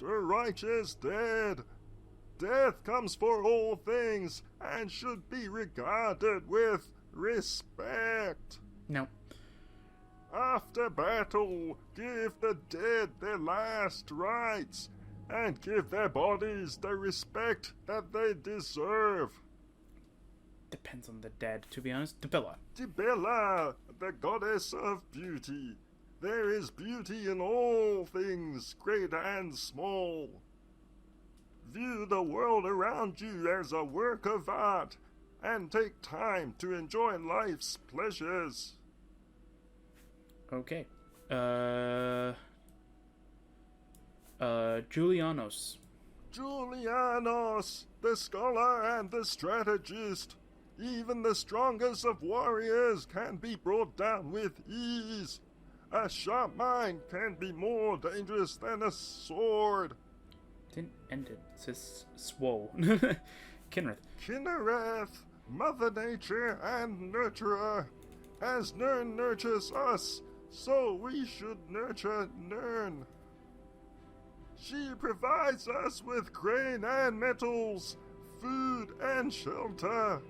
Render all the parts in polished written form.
the righteous dead. Death comes for all things and should be regarded with respect. No. After battle, give the dead their last rites and give their bodies the respect that they deserve. Depends on the dead, to be honest. Dibilla. Dibilla, the goddess of beauty. There is beauty in all things, great and small. View the world around you as a work of art, and take time to enjoy life's pleasures. Okay. Julianos. Julianos, the scholar and the strategist. Even the strongest of warriors can be brought down with ease. A sharp mind can be more dangerous than a sword. Didn't end it. It says Swole. Kinrith. Kinnereth, Mother Nature and Nurturer. As Nern nurtures us, so we should nurture Nern. She provides us with grain and metals, food and shelter.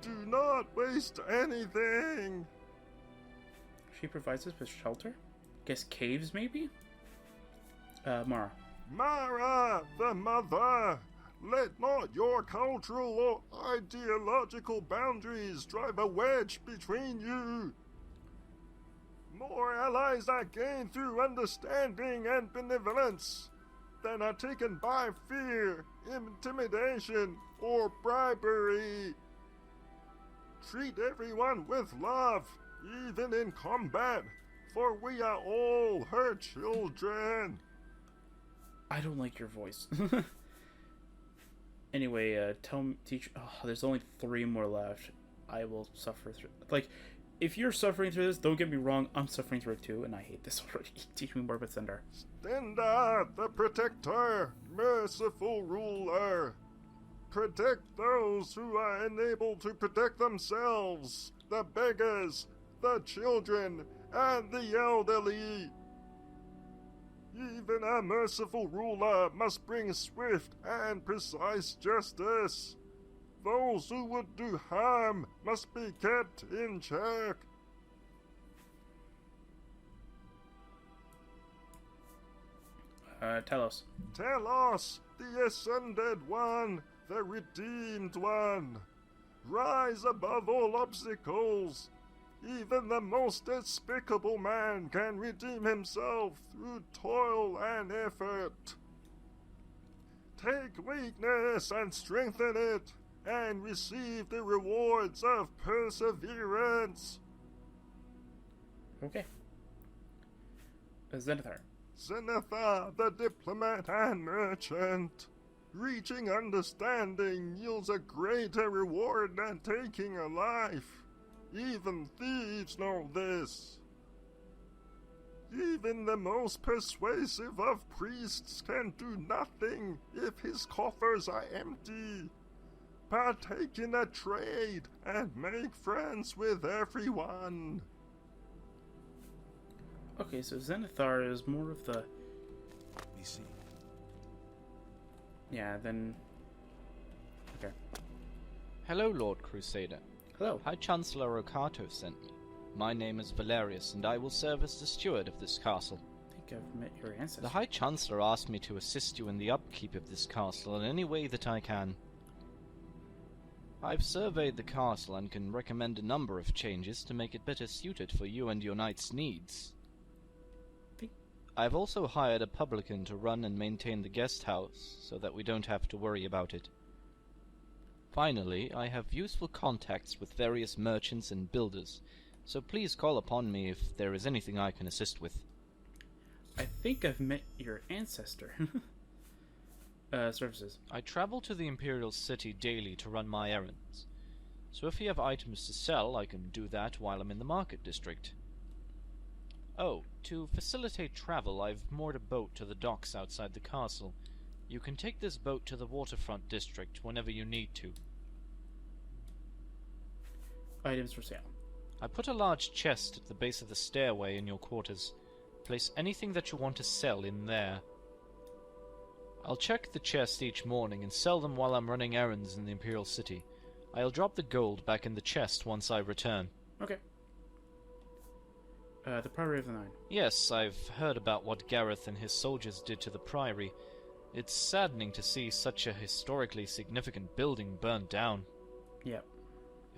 Do not waste anything. She provides us with shelter? Guess caves, maybe? Mara. Mara, the mother. Let not your cultural or ideological boundaries drive a wedge between you. More allies are gained through understanding and benevolence than are taken by fear, intimidation, or bribery. Treat everyone with love, even in combat, for we are all her children. I don't like your voice. Anyway, teach. Oh, there's only 3 more left. I will suffer through. Like, if you're suffering through this, don't get me wrong. I'm suffering through it too, and I hate this already. Teach me more about Stendar. Stendar, the protector, merciful ruler. Protect those who are unable to protect themselves, the beggars, the children, and the elderly. Even a merciful ruler must bring swift and precise justice. Those who would do harm must be kept in check. Telos. Telos, the Ascended One, the Redeemed One. Rise above all obstacles. Even the most despicable man can redeem himself through toil and effort. Take weakness and strengthen it, and receive the rewards of perseverance. Okay. Zenithar. Zenithar, the diplomat and merchant. Reaching understanding yields a greater reward than taking a life. Even thieves know this. Even the most persuasive of priests can do nothing if his coffers are empty. Partake in a trade and make friends with everyone. Okay, so Zenithar is more of the... We see. Yeah, then... Okay. Hello, Lord Crusader. Hello. High Chancellor Okato sent me. My name is Valerius, and I will serve as the steward of this castle. I think I've met your ancestor. The High Chancellor asked me to assist you in the upkeep of this castle in any way that I can. I've surveyed the castle and can recommend a number of changes to make it better suited for you and your knight's needs. I've also hired a publican to run and maintain the guest house, so that we don't have to worry about it. Finally, I have useful contacts with various merchants and builders, so please call upon me if there is anything I can assist with. I think I've met your ancestor. Services. I travel to the Imperial City daily to run my errands, so if you have items to sell, I can do that while I'm in the market district. Oh, to facilitate travel, I've moored a boat to the docks outside the castle. You can take this boat to the waterfront district whenever you need to. Items for sale. I put a large chest at the base of the stairway in your quarters. Place anything that you want to sell in there. I'll check the chest each morning and sell them while I'm running errands in the Imperial City. I'll drop the gold back in the chest once I return. Okay. The Priory of the Nine. Yes, I've heard about what Gareth and his soldiers did to the Priory. It's saddening to see such a historically significant building burned down. Yep.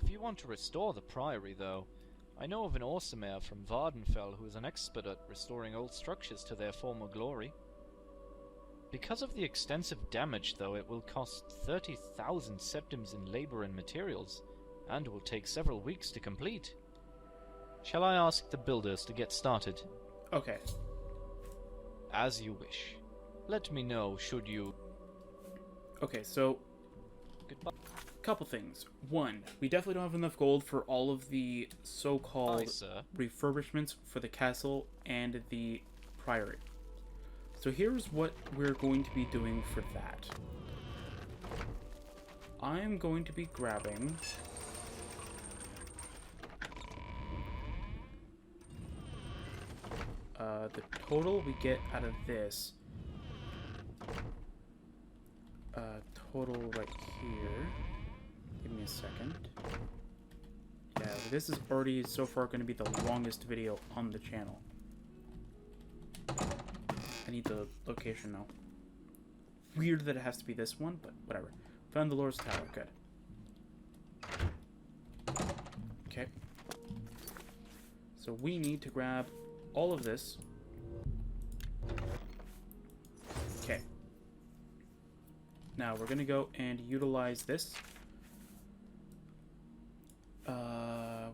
If you want to restore the Priory, though, I know of an Orsimaire from Vardenfell who is an expert at restoring old structures to their former glory. Because of the extensive damage, though, it will cost 30,000 septims in labor and materials, and will take several weeks to complete. Shall I ask the builders to get started? Okay. As you wish. Let me know should you... Okay, so... Goodbye. Couple things. One, we definitely don't have enough gold for all of the so-called Bye, sir. refurbishments for the castle and the priory. So here's what we're going to be doing for that. I'm going to be grabbing... the total we get out of this... total right here. Give me a second. Yeah, this is already so far going to be the longest video on the channel. I need the location now. Weird that it has to be this one, but whatever. Found the Lord's Tower. Good. Okay. So we need to grab all of this. Okay. Now we're going to go and utilize this.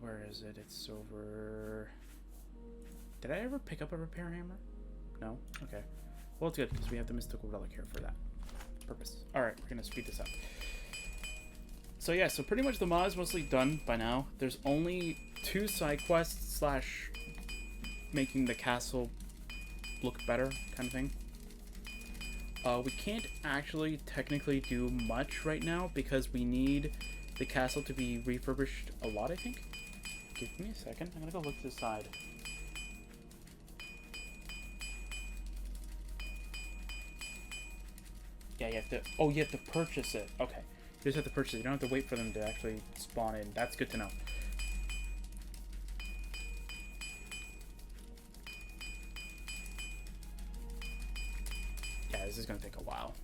Where is it? It's over... Did I ever pick up a repair hammer? No? Okay. Well, it's good, because we have the mystical relic here for that purpose. Alright, we're going to speed this up. So yeah, so pretty much the mod is mostly done by now. There's only 2 side quests slash making the castle look better kind of thing. We can't actually technically do much right now because we need the castle to be refurbished a lot, I think. Give me a second. I'm going to go look to the side. Yeah, you have to... Oh, you have to purchase it. Okay. You just have to purchase it. You don't have to wait for them to actually spawn in. That's good to know. Yeah, this is going to take a while.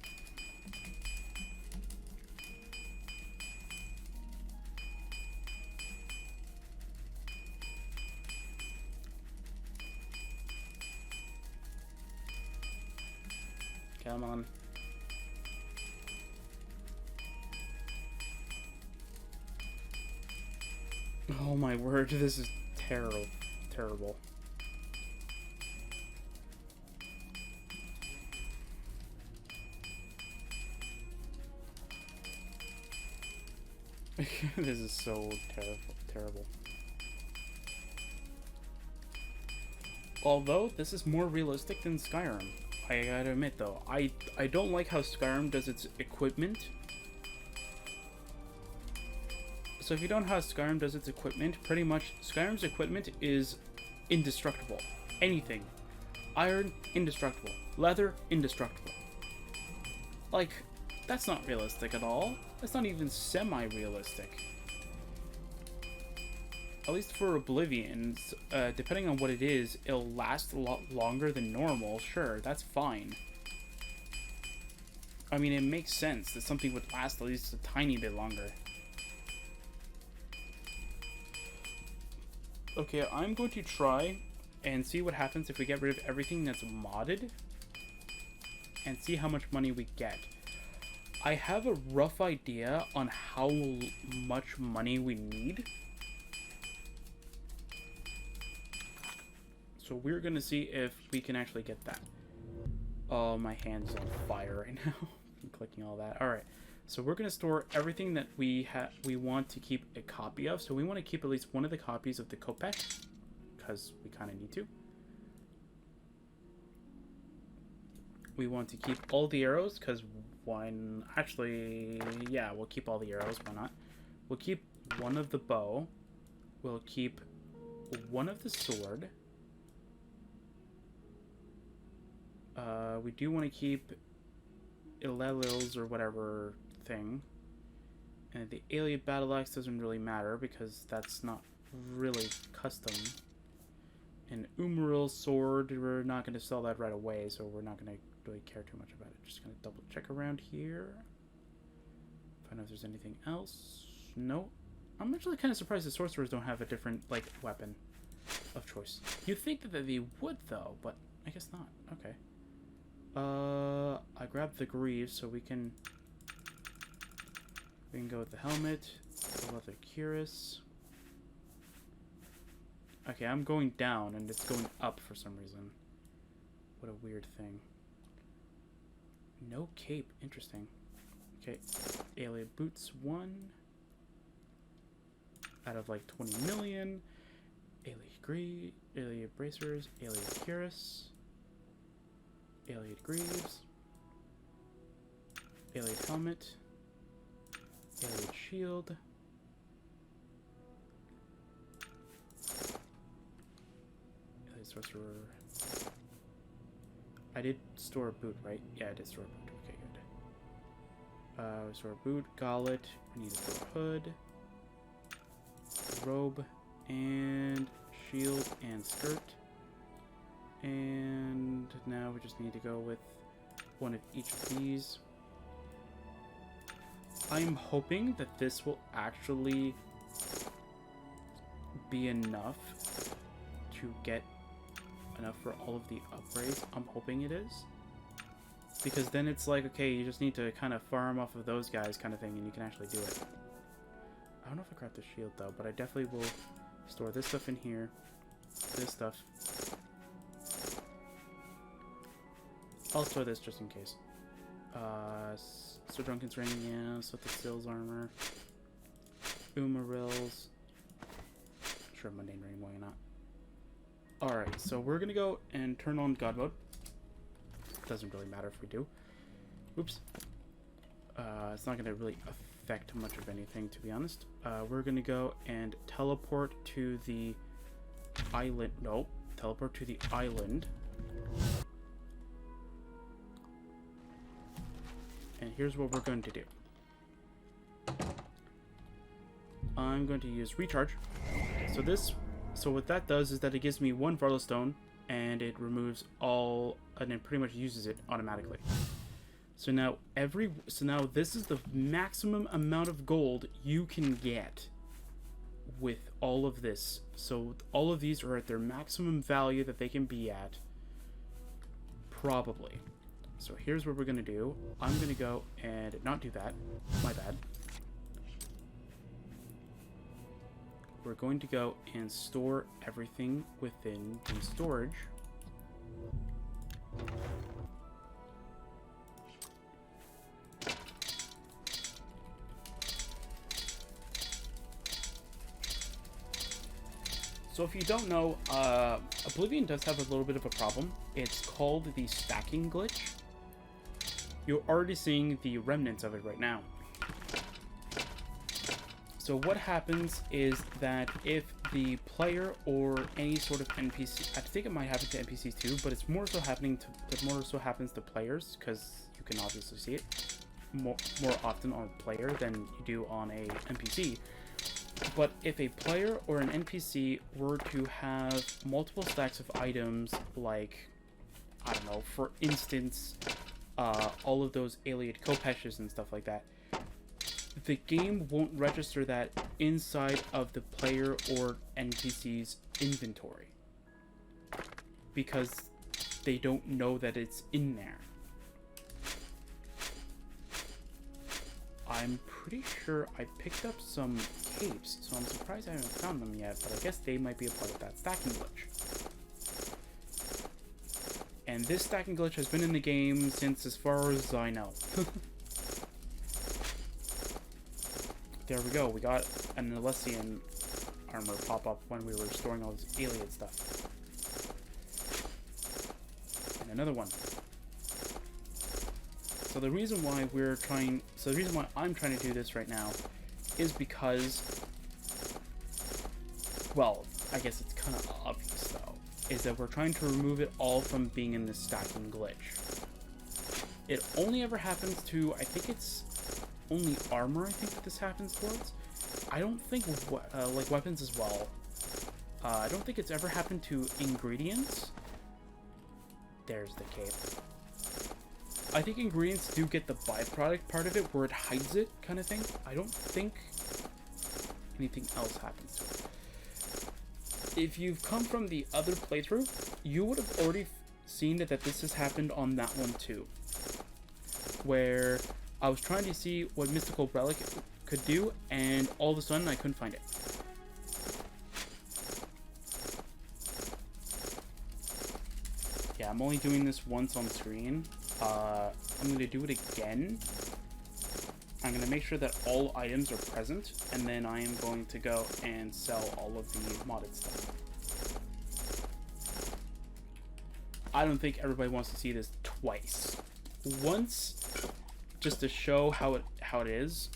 Come on. Oh my word, this is terrible. Terrible. This is so terrible. Although, this is more realistic than Skyrim. I gotta admit though, I don't like how Skyrim does its equipment. So if you don't know how Skyrim does its equipment, pretty much Skyrim's equipment is indestructible. Anything. Iron, indestructible. Leather, indestructible. Like, that's not realistic at all. That's not even semi-realistic. At least for Oblivion, depending on what it is, it'll last a lot longer than normal. Sure, that's fine. I mean, it makes sense that something would last at least a tiny bit longer. Okay, I'm going to try and see what happens if we get rid of everything that's modded and see how much money we get. I have a rough idea on how much money we need. So we're going to see if we can actually get that. Oh, my hand's on fire right now. I'm clicking all that. Alright, so we're going to store everything that we want to keep a copy of. So we want to keep at least one of the copies of the Kopek, because we kind of need to. We want to keep all the arrows, because one... Actually, yeah, we'll keep all the arrows. Why not? We'll keep one of the bow. We'll keep one of the sword. We do want to keep Illelils or whatever thing. And the alien battle axe doesn't really matter because that's not really custom. An Umaril sword, we're not going to sell that right away, so we're not going to really care too much about it. Just going to double check around here. Find out if there's anything else. No. I'm actually kind of surprised the sorcerers don't have a different, like, weapon of choice. You'd think that they would, though, but I guess not. Okay. I grabbed the greaves, so we can go with the helmet, the leather cuirass. Okay, I'm going down, and it's going up for some reason. What a weird thing. No cape. Interesting. Okay. Alien boots, 1. Out of, like, 20 million. Alien bracers. Alien cuirass. Alien greaves. Alien helmet. Alien shield. Alien sorcerer. I did store a boot, right? Yeah, I did store a boot. Okay, good. Store a boot, gauntlet. We need to store a hood. Robe. And shield and skirt. And now we just need to go with one of each of these. I'm hoping that this will actually be enough to get enough for all of the upgrades. I'm hoping it is. Because then it's like, okay, you just need to kind of farm off of those guys kind of thing, and you can actually do it. I don't know if I grabbed the shield, though, but I definitely will store this stuff in here. This stuff. I'll store this just in case. So Drunken's Ring, yeah, so the Stills armor. Umarils. Sure, Mundane Ring, why not? Alright, so we're gonna go and turn on God mode. Doesn't really matter if we do. Oops. It's not gonna really affect much of anything, to be honest. We're gonna go and teleport to the island. Nope. Teleport to the island. And here's what we're going to do. I'm going to use recharge. So what that does is that it gives me 1 Varla Stone, and it removes all, and it pretty much uses it automatically. So now this is the maximum amount of gold you can get with all of this. So all of these are at their maximum value that they can be at, probably. So here's what we're going to do. I'm going to go and not do that. My bad. We're going to go and store everything within the storage. So if you don't know, Oblivion does have a little bit of a problem. It's called the stacking glitch. You're already seeing the remnants of it right now. So what happens is that if the player or any sort of NPC, I think it might happen to NPCs too, but it's more so happens to players, because you can obviously see it more often on a player than you do on a NPC. But if a player or an NPC were to have multiple stacks of items, like, I don't know, for instance, all of those alien Kopeshes and stuff like that, the game won't register that inside of the player or NPC's inventory, because they don't know that it's in there. I'm pretty sure I picked up some capes, so I'm surprised I haven't found them yet, but I guess they might be a part of that stacking glitch. And this stacking glitch has been in the game since as far as I know. There we go, we got an Alessian armor pop up when we were storing all this alien stuff. And another one. So the reason why I'm trying to do this right now is because, well, I guess it's kind of obvious though, is that we're trying to remove it all from being in this stacking glitch. It only ever happens to, I think it's only armor, I think that this happens towards. I don't think, like, weapons as well. I don't think it's ever happened to ingredients. There's the cape. I think ingredients do get the byproduct part of it, where it hides it, kind of thing. I don't think anything else happens to it. If you've come from the other playthrough, you would have already seen that this has happened on that one too. Where I was trying to see what Mystical Relic could do, and all of a sudden I couldn't find it. Yeah, I'm only doing this once on screen. I'm going to do it again. I'm going to make sure that all items are present, and then I am going to go and sell all of the modded stuff. I don't think everybody wants to see this twice. Once, just to show how it is,